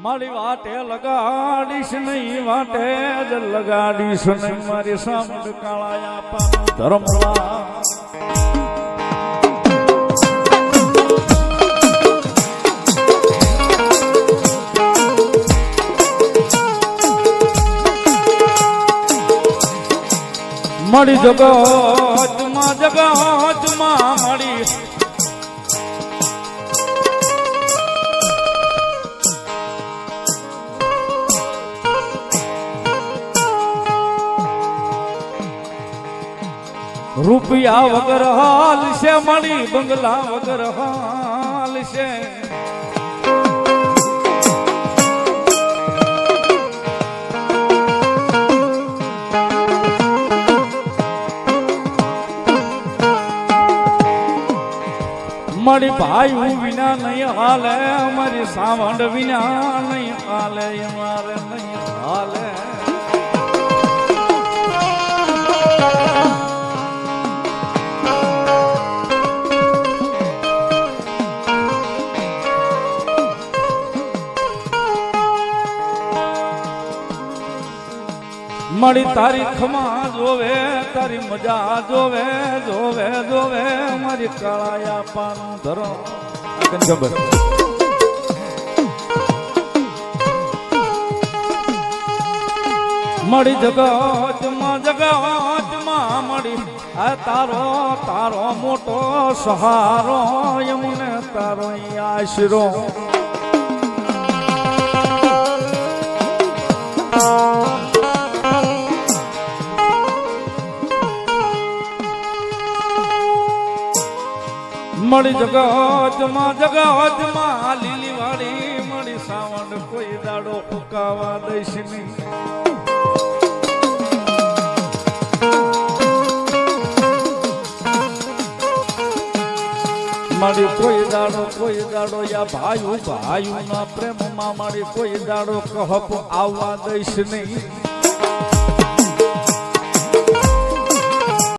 મારી વાટે લગાડીશ નહીં, વાટે જ લગાડીશ નહીં, મારી સામડ કાળાયા પાનું ધર્મલા. મળી જગતમાં મળી રૂપિયા વગર હાલ છે, મળી બંગલા વગર હાલ છે. મારી ભાઈ વિના નહીં હાલે, મારી સાવંડ વિના નહીં હાલે, મારે નહીં હાલે. મારી તારી ખમા જોવે, તારી મજા જોવે, જોવે જોવે, મારી કાળાયા પાનું ધરો. ખબર મળી જગતમાં મળી આ તારો મોટો સહારો, એમને તારો આશરો. મળી જગતમાં લીલી વાળી મળી સાવંડ, કોઈ દાડો ફૂકાવા દઈશ નહીં. મારી કોઈ દાડો યા ભાઈ ના પ્રેમમાં મારી કોઈ દાડો કહપ આવવા દઈશ નહીં.